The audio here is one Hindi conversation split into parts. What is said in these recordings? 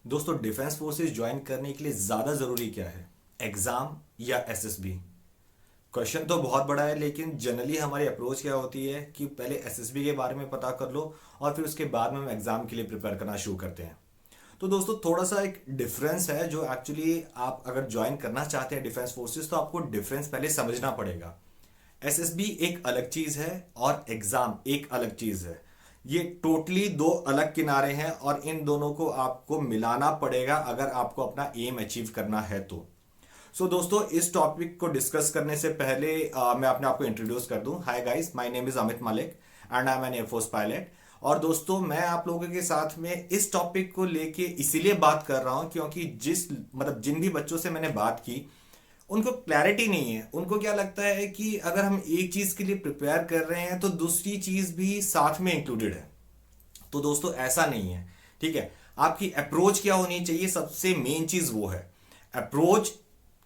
दोस्तों डिफेंस फोर्सेस ज्वाइन करने के लिए ज़्यादा ज़रूरी क्या है, एग्ज़ाम या एसएसबी? क्वेश्चन तो बहुत बड़ा है, लेकिन जनरली हमारी अप्रोच क्या होती है कि पहले एसएसबी के बारे में पता कर लो और फिर उसके बाद में हम एग्ज़ाम के लिए प्रिपेयर करना शुरू करते हैं। तो दोस्तों थोड़ा सा एक डिफरेंस है जो एक्चुअली आप अगर ज्वाइन करना चाहते हैं डिफेंस फोर्सेस तो आपको डिफरेंस पहले समझना पड़ेगा। एसएसबी एक अलग चीज़ है और एग्ज़ाम एक अलग चीज़ है। ये टोटली दो अलग किनारे हैं और इन दोनों को आपको मिलाना पड़ेगा अगर आपको अपना एम अचीव करना है तो। दोस्तों इस टॉपिक को डिस्कस करने से पहले मैं अपने आप को इंट्रोड्यूस कर दूं। Hi guys, my name is Amit Malik and I am N air force pilot. और दोस्तों मैं आप लोगों के साथ में इस टॉपिक को लेके इसीलिए बात कर रहा हूं क्योंकि जिन भी बच्चों से मैंने बात की उनको क्लैरिटी नहीं है। उनको क्या लगता है कि अगर हम एक चीज़ के लिए प्रिपेयर कर रहे हैं तो दूसरी चीज़ भी साथ में इंक्लूडेड है। तो दोस्तों ऐसा नहीं है, ठीक है। आपकी अप्रोच क्या होनी चाहिए, सबसे मेन चीज़ वो है अप्रोच।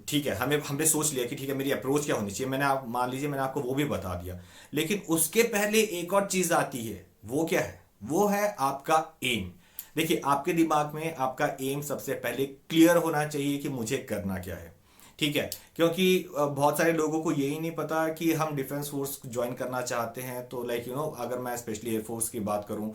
ठीक है, हमें हमने सोच लिया कि ठीक है मेरी अप्रोच क्या होनी चाहिए, मैंने आप मान लीजिए मैंने आपको वो भी बता दिया। लेकिन उसके पहले एक और चीज़ आती है, वो क्या है? वो है आपका एम। देखिए आपके दिमाग में आपका एम सबसे पहले क्लियर होना चाहिए कि मुझे करना क्या है, ठीक है। क्योंकि बहुत सारे लोगों को यही नहीं पता कि हम डिफेंस फोर्स ज्वाइन करना चाहते हैं तो अगर मैं स्पेशली एयरफोर्स की बात करूं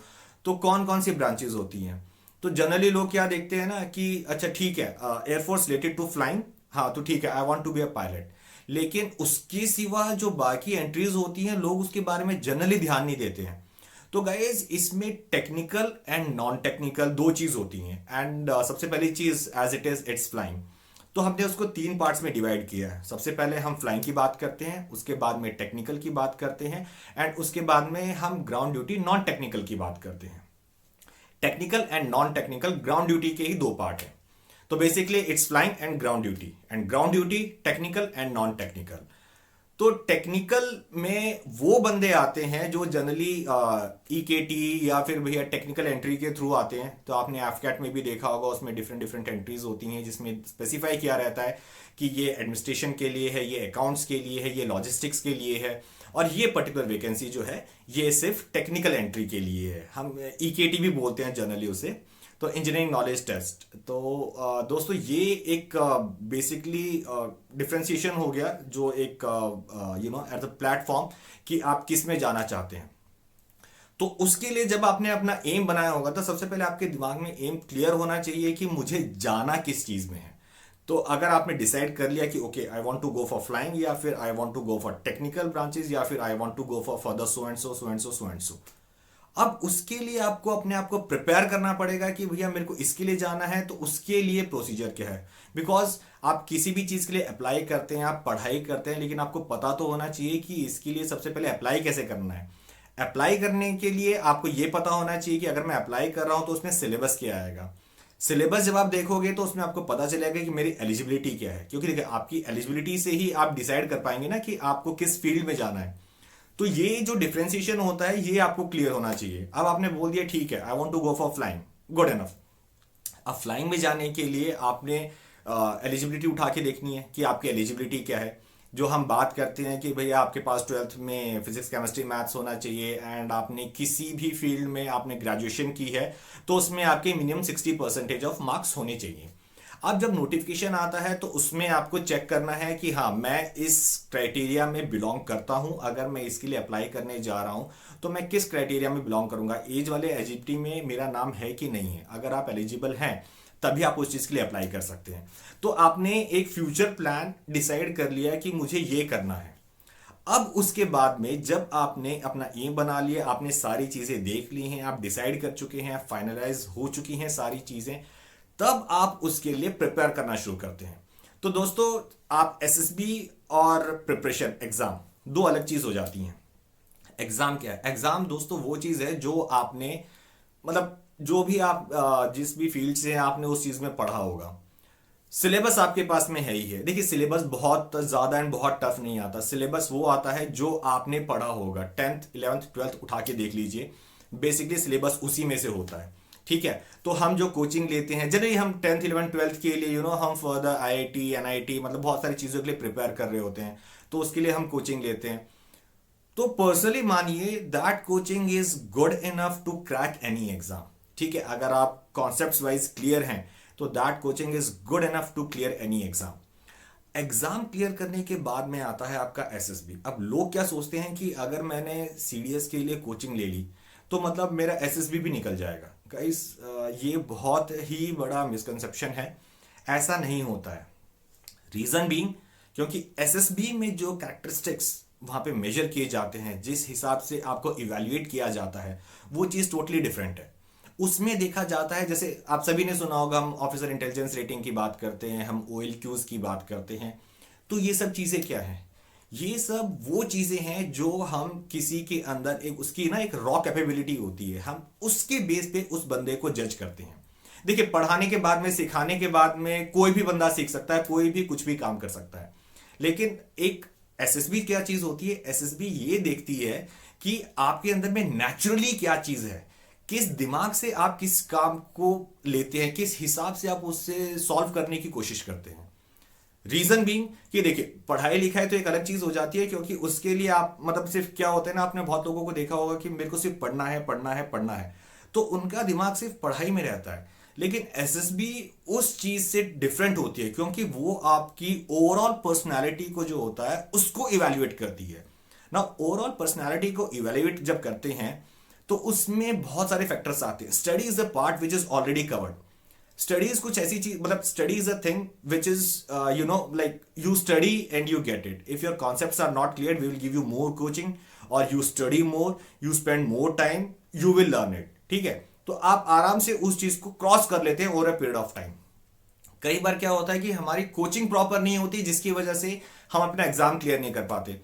तो कौन कौन सी ब्रांचेज होती हैं। तो जनरली लोग क्या देखते हैं ना कि अच्छा ठीक है, एयरफोर्स रिलेटेड टू फ्लाइंग, हाँ तो ठीक है, I want to be a pilot. लेकिन उसके सिवा जो बाकी एंट्रीज होती हैं लोग उसके बारे में जनरली ध्यान नहीं देते हैं। तो गाइज इसमें टेक्निकल एंड नॉन टेक्निकल दो चीज होती हैं एंड सबसे पहली चीज as it is it's flying. तो हमने उसको तीन पार्ट्स में डिवाइड किया है। सबसे पहले हम फ्लाइंग की बात करते हैं, उसके बाद में टेक्निकल की बात करते हैं एंड उसके बाद में हम ग्राउंड ड्यूटी नॉन टेक्निकल की बात करते हैं। Technical and non technical ground duty के ही दो पार्ट हैं। तो basically it's flying and ground duty technical and non technical. तो टेक्निकल में वो बंदे आते हैं जो जनरली ईकेटी या फिर भैया टेक्निकल एंट्री के थ्रू आते हैं। तो आपने एफकैट में भी देखा होगा, उसमें डिफरेंट डिफरेंट एंट्रीज होती हैं जिसमें स्पेसिफाई किया रहता है कि ये एडमिनिस्ट्रेशन के लिए है, ये अकाउंट्स के लिए है, ये लॉजिस्टिक्स के लिए है और ये पर्टिकुलर वैकेंसी जो है ये सिर्फ टेक्निकल एंट्री के लिए है। हम ईकेटी भी बोलते हैं जनरली उसे, तो इंजीनियरिंग नॉलेज टेस्ट। तो दोस्तों ये एक बेसिकली डिफ्रेंशिएशन हो गया जो एक एट द प्लेटफॉर्म कि आप किस में जाना चाहते हैं। तो उसके लिए जब आपने अपना एम बनाया होगा तो सबसे पहले आपके दिमाग में एम क्लियर होना चाहिए कि मुझे जाना किस चीज में है। तो अगर आपने डिसाइड कर लिया कि okay I want to go for flying या फिर I want to go for technical branches या फिर I want to go for further so and so so and so so and so, अब उसके लिए आपको अपने आप को प्रिपेयर करना पड़ेगा कि भैया मेरे को इसके लिए जाना है तो उसके लिए प्रोसीजर क्या है। बिकॉज आप किसी भी चीज के लिए अप्लाई करते हैं, आप पढ़ाई करते हैं, लेकिन आपको पता तो होना चाहिए कि इसके लिए सबसे पहले अप्लाई कैसे करना है। अप्लाई करने के लिए आपको यह पता होना चाहिए कि अगर मैं अप्लाई कर रहा हूं तो उसमें सिलेबस क्या आएगा। सिलेबस जब आप देखोगे तो उसमें आपको पता चलेगा कि मेरी एलिजिबिलिटी क्या है, क्योंकि देखिए आपकी एलिजिबिलिटी से ही आप डिसाइड कर पाएंगे ना कि आपको किस फील्ड में जाना है। तो ये जो डिफ्रेंसिएशन होता है ये आपको क्लियर होना चाहिए। अब आपने बोल दिया ठीक है I want to go for flying, good enough. अब फ्लाइंग में जाने के लिए आपने एलिजिबिलिटी उठा के देखनी है कि आपकी एलिजिबिलिटी क्या है। जो हम बात करते हैं कि भैया आपके पास ट्वेल्थ में फिजिक्स केमिस्ट्री मैथ्स होना चाहिए एंड आपने किसी भी फील्ड में आपने ग्रेजुएशन की है तो उसमें आपके मिनिमम 60% ऑफ मार्क्स होने चाहिए। अब जब नोटिफिकेशन आता है तो उसमें आपको चेक करना है कि हाँ मैं इस क्राइटेरिया में बिलोंग करता हूं। अगर मैं इसके लिए अप्लाई करने जा रहा हूं तो मैं किस क्राइटेरिया में बिलोंग करूंगा, एज वाले एलिजिबिलिटी में मेरा नाम है कि नहीं है। अगर आप एलिजिबल हैं तभी आप उस चीज के लिए अप्लाई कर सकते हैं। तो आपने एक फ्यूचर प्लान डिसाइड कर लिया कि मुझे ये करना है। अब उसके बाद में जब आपने अपना एम बना लिया, आपने सारी चीजें देख ली हैं, आप डिसाइड कर चुके हैं, फाइनलाइज हो चुकी हैं सारी चीजें, तब आप उसके लिए प्रिपेयर करना शुरू करते हैं। तो दोस्तों आप एसएसबी और प्रिपरेशन एग्जाम दो अलग चीज हो जाती हैं। एग्जाम क्या है? एग्जाम दोस्तों वो चीज है जो आपने जो भी आप जिस भी फील्ड से हैं आपने उस चीज में पढ़ा होगा। सिलेबस आपके पास में है ही है। देखिए सिलेबस बहुत ज्यादा एंड बहुत टफ नहीं आता। सिलेबस वो आता है जो आपने पढ़ा होगा। 10th 11th 12th उठा के देख लीजिए, बेसिकली सिलेबस उसी में से होता है, ठीक है। तो हम जो कोचिंग लेते हैं जनरली हम 10th 11th 12th के लिए हम फर्दर आईआईटी एनआईटी बहुत सारी चीज़ों के लिए प्रिपेयर कर रहे होते हैं, तो उसके लिए हम कोचिंग लेते हैं। तो पर्सनली मानिए that coaching is good enough to crack any exam, ठीक है। अगर आप कॉन्सेप्ट्स वाइज क्लियर हैं तो that coaching is good enough to clear any exam. Exam clear करने के बाद में आता है आपका एसएसबी। अब लोग क्या सोचते हैं कि अगर मैंने सीडीएस के लिए कोचिंग ले ली तो मतलब मेरा एसएसबी भी निकल जाएगा। गाइस, ये बहुत ही बड़ा मिसकंसेप्शन है, ऐसा नहीं होता है। रीजन बीइंग, क्योंकि एसएसबी में जो कैरेक्टरिस्टिक्स वहां पे मेजर किए जाते हैं, जिस हिसाब से आपको इवेल्युएट किया जाता है, वो चीज टोटली डिफरेंट है। उसमें देखा जाता है, जैसे आप सभी ने सुना होगा, हम ऑफिसर इंटेलिजेंस रेटिंग की बात करते हैं, हम ओएलक्यूज की बात करते हैं। तो ये सब चीजें क्या हैं? ये सब वो चीजें हैं जो हम किसी के अंदर एक उसकी ना एक रॉ कैपेबिलिटी होती है, हम उसके बेस पे उस बंदे को जज करते हैं। देखिए, पढ़ाने के बाद में, सिखाने के बाद में कोई भी बंदा सीख सकता है, कोई भी कुछ भी काम कर सकता है। लेकिन एक एसएसबी क्या चीज होती है? एसएसबी ये देखती है कि आपके अंदर में नेचुरली क्या चीज है, किस दिमाग से आप किस काम को लेते हैं, किस हिसाब से आप उससे सॉल्व करने की कोशिश करते हैं। रीजन बीइंग कि देखिए, पढ़ाई लिखाई तो एक अलग चीज हो जाती है, क्योंकि उसके लिए आप मतलब सिर्फ क्या होता है ना, आपने बहुत लोगों को देखा होगा कि मेरे को सिर्फ पढ़ना है पढ़ना है पढ़ना है, तो उनका दिमाग सिर्फ पढ़ाई में रहता है। लेकिन एसएसबी उस चीज से डिफरेंट होती है, क्योंकि वो आपकी ओवरऑल पर्सनैलिटी को जो होता है उसको इवेल्युएट करती है ना। ओवरऑल पर्सनैलिटी को इवेल्युएट जब करते हैं तो उसमें बहुत सारे फैक्टर्स आते हैं। Study is a part which is already covered. Studies कुछ ऐसी चीज, मतलब study is a thing which is like you study and you get it. If your concepts are not clear, we will give you more coaching, और you study more, you spend more time, you will learn it. ठीक है, तो आप आराम से उस चीज को क्रॉस कर लेते हैं over a period of time. कई बार क्या होता है कि हमारी कोचिंग प्रॉपर नहीं होती, जिसकी वजह से हम अपना एग्जाम क्लियर नहीं कर पाते।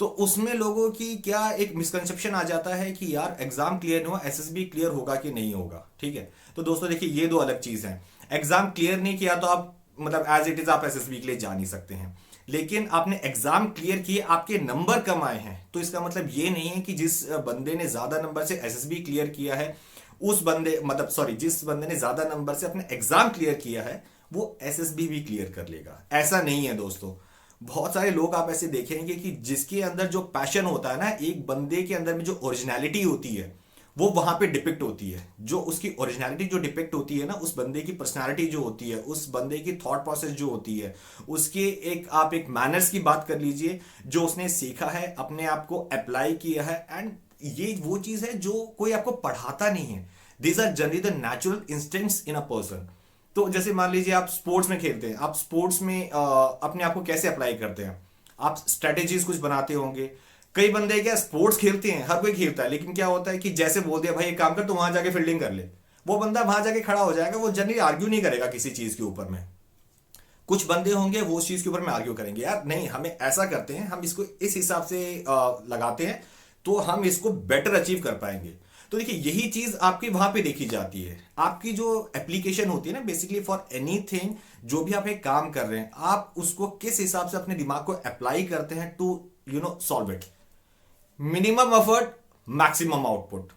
तो उसमें लोगों की क्या एक मिसकंसेप्शन आ जाता है कि यार एग्जाम क्लियर नहीं हुआ, एसएसबी क्लियर होगा कि नहीं होगा। ठीक है, तो दोस्तों देखिए, ये दो अलग चीज हैं। एग्जाम क्लियर नहीं किया तो आप मतलब एज इट इज आप एसएसबी के लिए जा नहीं सकते हैं। लेकिन आपने एग्जाम क्लियर किए, आपके नंबर कम आए हैं, तो इसका मतलब ये नहीं है कि जिस बंदे ने ज्यादा नंबर से एसएसबी क्लियर किया है, उस बंदे मतलब सॉरी जिस बंदे ने ज्यादा नंबर से अपने एग्जाम क्लियर किया है वो एसएसबी भी क्लियर कर लेगा। ऐसा नहीं है दोस्तों। बहुत सारे लोग आप ऐसे देखेंगे कि जिसके अंदर जो पैशन होता है ना, एक बंदे के अंदर में जो ओरिजिनलिटी होती है वो वहां पे डिपिक्ट होती है। जो उसकी ओरिजिनलिटी जो डिपिक्ट होती है ना, उस बंदे की पर्सनालिटी जो होती है, उस बंदे की थॉट प्रोसेस जो होती है, उसके एक आप एक मैनर्स की बात कर लीजिए, जो उसने सीखा है, अपने आप को अप्लाई किया है, एंड ये वो चीज है जो कोई आपको पढ़ाता नहीं है। These are generally the natural instincts in a person. तो जैसे मान लीजिए आप स्पोर्ट्स में खेलते हैं, आप स्पोर्ट्स में अपने आप को कैसे अप्लाई करते हैं? आप स्ट्रेटेजीज कुछ बनाते होंगे। कई बंदे क्या स्पोर्ट्स खेलते हैं, हर कोई खेलता है, लेकिन क्या होता है कि जैसे बोल दिया भाई एक काम कर, तो वहां जाके फील्डिंग कर ले, वो बंदा वहां जाके खड़ा हो जाएगा, वो जनरली आर्ग्यू नहीं करेगा किसी चीज के ऊपर में। कुछ बंदे होंगे वो उस चीज के ऊपर में आर्ग्यू करेंगे, यार नहीं हमें ऐसा करते हैं, हम इसको इस हिसाब से लगाते हैं तो हम इसको बेटर अचीव कर पाएंगे। तो देखिए, यही चीज आपकी वहां पे देखी जाती है। आपकी जो एप्लीकेशन होती है ना, बेसिकली फॉर एनीथिंग, जो भी आप एक काम कर रहे हैं, आप उसको किस हिसाब से अपने दिमाग को अप्लाई करते हैं to solve it. Minimum effort, maximum output,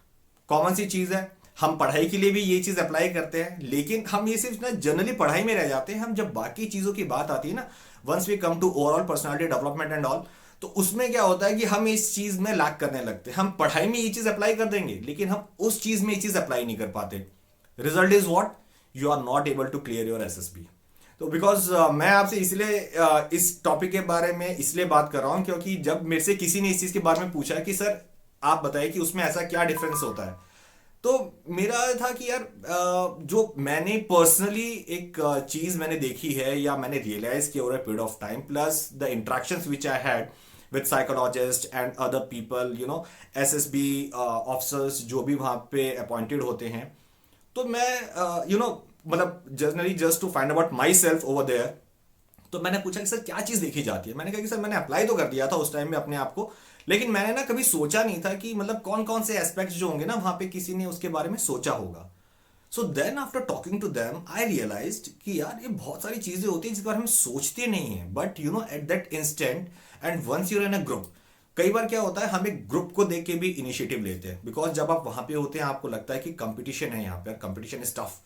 common सी चीज है। हम पढ़ाई के लिए भी ये चीज अप्लाई करते हैं, लेकिन हम ये सिर्फ ना जनरली पढ़ाई में रह जाते हैं। हम जब बाकी चीजों की बात आती है ना, once we come to overall personality development and all, तो उसमें क्या होता है कि हम इस चीज में लैक करने लगते हैं। हम पढ़ाई में ये चीज अप्लाई कर देंगे, लेकिन हम उस चीज में ये चीज अप्लाई नहीं कर पाते। Result is what? You are not able to clear your SSB. तो बिकॉज मैं आपसे इसलिए इस टॉपिक के बारे में इसलिए बात कर रहा हूं, क्योंकि जब मेरे से किसी ने इस चीज के बारे में पूछा कि सर आप बताइए कि उसमें ऐसा क्या डिफरेंस होता है, तो मेरा था कि यार जो मैंने पर्सनली एक चीज मैंने देखी है या मैंने रियलाइज किया over a period of time, plus the interactions which I had with psychologist and other people, SSB officers जो भी वहां पे अपॉइंटेड होते हैं, तो मैं मतलब generally just to find out myself over there, तो मैंने पूछा कि सर क्या चीज देखी जाती है। मैंने कहा कि सर मैंने अप्लाई तो कर दिया था उस टाइम में अपने आप को, लेकिन मैंने ना कभी सोचा नहीं था कि मतलब कौन कौन से एस्पेक्ट्स जो होंगे ना वहां पे किसी ने उसके बारे में सोचा होगा। So then after talking to them I realised कि यार ये बहुत सारी चीजें होती हैं जिस बारे में सोचते नहीं है, but at that instant and once you're in a group, कई बार क्या होता है हम एक ग्रुप को देख के भी इनिशिएटिव लेते हैं, बिकॉज जब आप वहां पे होते हैं आपको लगता है कि कंपटीशन है यहाँ पे, कंपटीशन इज टफ,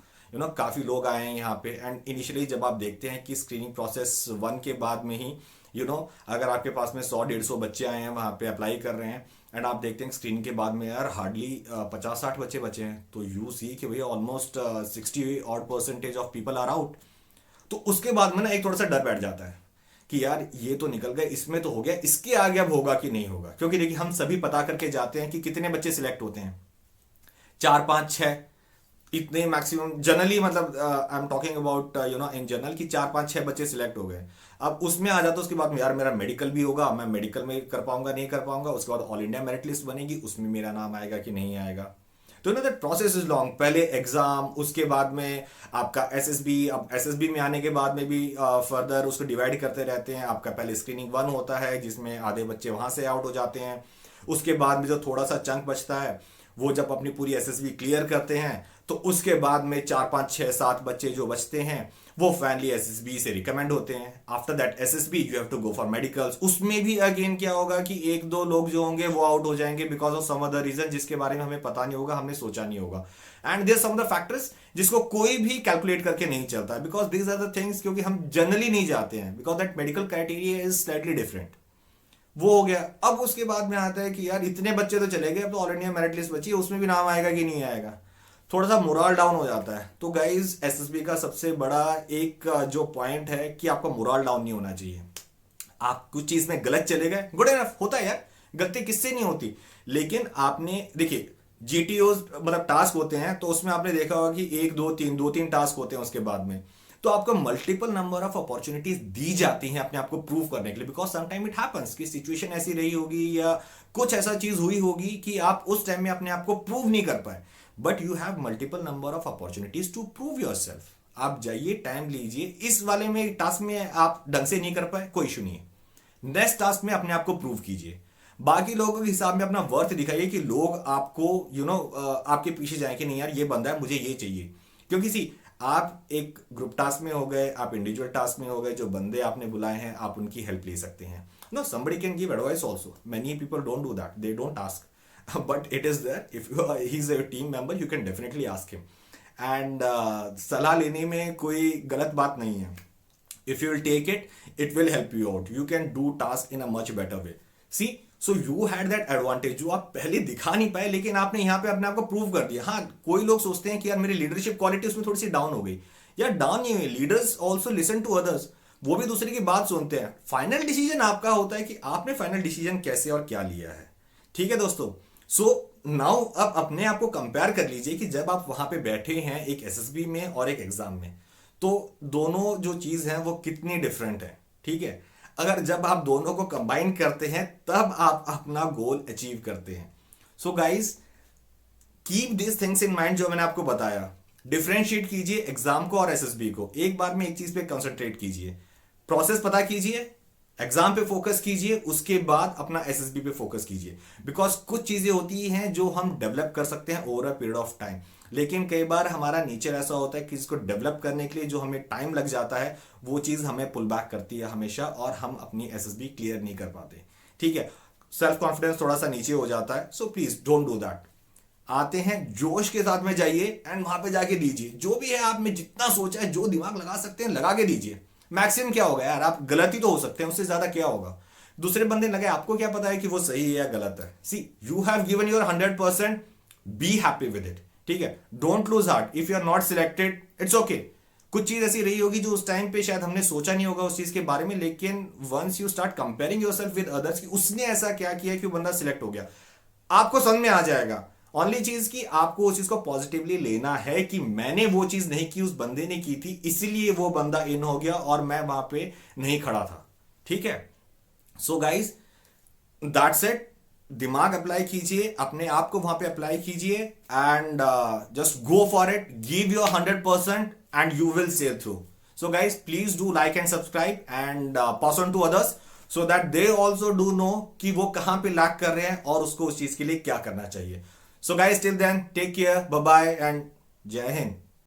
काफी लोग आए हैं यहाँ पे, एंड इनिशियली जब आप देखते हैं कि स्क्रीनिंग प्रोसेस 1 के बाद में ही अगर आपके पास में 100-150 बच्चे आए हैं वहाँ पे अप्लाई कर रहे हैं एंड आप देखते हैं स्क्रीन के बाद में यार हार्डली 50-60 बच्चे बचे हैं, तो यू सी कि भैया almost 60% of people are out. तो उसके बाद में ना एक थोड़ा सा डर बैठ जाता है कि यार ये तो निकल गए, इसमें तो हो गया, इसके आगे अब होगा कि नहीं होगा। क्योंकि देखिए हम सभी पता करके जाते हैं कि कितने बच्चे सिलेक्ट होते हैं, 4-5-6 इतने मैक्सिमम जनरली, मतलब I am talking about in general कि 4-5-6 बच्चे सिलेक्ट हो गए। अब उसमें आ जाता है उसके बाद में यार मेरा मेडिकल भी होगा, मैं मेडिकल में कर पाऊंगा नहीं कर पाऊंगा, उसके बाद ऑल इंडिया मेरिट लिस्ट बनेगी, उसमें मेरा नाम आएगा कि नहीं आएगा। तो दैट प्रोसेस इज लॉन्ग, पहले एग्जाम, उसके बाद में आपका एसएसबी, अब एसएसबी में आने के बाद में भी फर्दर उसको डिवाइड करते रहते हैं। आपका पहले स्क्रीनिंग 1 होता है जिसमें आधे बच्चे वहां से आउट हो जाते हैं। उसके बाद में जो थोड़ा सा चंक बचता है वो जब अपनी पूरी एसएसबी क्लियर करते हैं तो उसके बाद में 4-5-6-7 बच्चे जो बचते हैं वो फाइनली एसएसबी से रिकमेंड होते हैं। After that SSB you have to go for medicals. उसमें भी अगेन क्या होगा कि 1-2 लोग जो होंगे वो आउट हो जाएंगे because of some other reason जिसके बारे में हमें पता नहीं होगा, हमने सोचा नहीं होगा। And there some the factors जिसको कोई भी कैलकुलेट करके नहीं चलता है, because these are the things, क्योंकि हम जनरली नहीं जाते हैं, because that medical criteria is slightly different. वो हो गया। अब उसके बाद में आता है कि यार इतने बच्चे तो चले गए, अब तो ऑल इंडिया मेरिट लिस्ट बची है, उसमें भी नाम आएगा कि नहीं आएगा, थोड़ा सा मोरल डाउन हो जाता है। तो गाइज एसएसबी का सबसे बड़ा एक जो पॉइंट है कि आपका मोरल डाउन नहीं होना चाहिए। आप कुछ चीज में गलत चले गए, गुड इनफ, होता है यार, गलती किससे नहीं होती। लेकिन आपने देखिए जीटीओज मतलब टास्क होते हैं, तो उसमें आपने देखा होगा कि 1-2-3 टास्क होते हैं उसके बाद में, तो आपको मल्टीपल नंबर ऑफ अपॉर्चुनिटीज दी जाती हैं अपने आप को प्रूव करने के लिए। बिकॉज समटाइम इट हैपेंस कि सिचुएशन ऐसी रही होगी या कुछ ऐसा चीज हुई होगी कि आप उस टाइम में अपने आप को प्रूव नहीं कर पाए, but you have multiple number of opportunities to prove yourself. आप जाइए, टाइम लीजिए, इस वाले में टास्क में आप ढंग से नहीं कर पाए, कोई इशू नहीं है, नेक्स्ट टास्क में अपने आप को प्रूव कीजिए, बाकी लोगों के हिसाब में अपना वर्थ दिखाइए कि लोग आपको आपके पीछे जाए कि नहीं यार ये बंदा है, मुझे ये चाहिए। क्योंकि सी आप एक ग्रुप टास्क में हो गए, आप इंडिविजुअल टास्क में हो गए, जो बंदे आपने बुलाए हैं आप उनकी हेल्प ले सकते हैं। No, somebody can give advice also, many people don't do that, they don't ask but it is there, if he's a team member you can definitely ask him and सलाह लेने में कोई गलत बात नहीं है। if you will take it will help you out, you can do task in a much better way। see, so you had that advantage जो आप पहले दिखा नहीं पाए, लेकिन आपने यहाँ पे अपने आप को प्रूव कर दिया। हाँ, कोई लोग सोचते हैं कि यार मेरी लीडरशिप क्वालिटी उसमें थोड़ी सी डाउन हो गई, यार डाउन नहीं हुई, leaders also listen to others, वो भी दूसरे की बात सुनते हैं। फाइनल डिसीजन आपका होता है कि आपने फाइनल डिसीजन कैसे और क्या लिया है। ठीक है दोस्तों, सो नाउ अब अपने आप को कंपेयर कर लीजिए कि जब आप वहां पे बैठे हैं एक एसएसबी में और एक एग्जाम में, तो दोनों जो चीज है वो कितनी डिफरेंट है। ठीक है, अगर जब आप दोनों को कंबाइन करते हैं तब आप अपना गोल अचीव करते हैं। So guys keep this things in mind जो मैंने आपको बताया, डिफरेंशिएट कीजिए एग्जाम को और एसएसबी को, एक बार में एक चीज पे कंसंट्रेट कीजिए, प्रोसेस पता कीजिए, एग्जाम पे फोकस कीजिए, उसके बाद अपना एसएसबी पे फोकस कीजिए। बिकॉज कुछ चीजें होती हैं जो हम डेवलप कर सकते हैं over a period of time, लेकिन कई बार हमारा नेचर ऐसा होता है कि इसको डेवलप करने के लिए जो हमें टाइम लग जाता है वो चीज हमें पुल बैक करती है हमेशा, और हम अपनी एसएसबी क्लियर नहीं कर पाते। ठीक है, सेल्फ कॉन्फिडेंस थोड़ा सा नीचे हो जाता है, so please don't do that. आते हैं जोश के साथ में जाइए एंड वहां पे जाके दीजिए, जो भी है आप में जितना सोचा है, जो दिमाग लगा सकते हैं लगा के दीजिए। मैक्सिमम क्या होगा यार, आप गलती तो हो सकते हैं, उससे ज्यादा क्या होगा, दूसरे बंदे लगे, आपको क्या पता है कि वो सही है या गलत है। See, you have given your 100%, be happy with it. ठीक है, don't lose heart if you are not selected, it's okay. कुछ चीज ऐसी रही होगी जो उस टाइम पे शायद हमने सोचा नहीं होगा उस चीज के बारे में, लेकिन once you start comparing yourself with others कि उसने ऐसा क्या किया कि वो बंदा सिलेक्ट हो गया, आपको समझ में आ जाएगा। ओनली चीज कि आपको उस चीज को पॉजिटिवली लेना है कि मैंने वो चीज नहीं की, उस बंदे ने की थी, इसलिए वो बंदा इन हो गया और मैं वहां पे नहीं खड़ा था। ठीक है, सो गाइज दैट्स इट। दिमाग अप्लाई कीजिए, अपने आप को वहां पे अप्लाई कीजिए and just go for it, give your 100% and you will sail through. So guys please do like and subscribe and pass on to others so that they also do know कि वो कहां पे लैक कर रहे हैं और उसको उस चीज के लिए क्या करना चाहिए। So guys, till then, take care, bye bye and Jai Hind.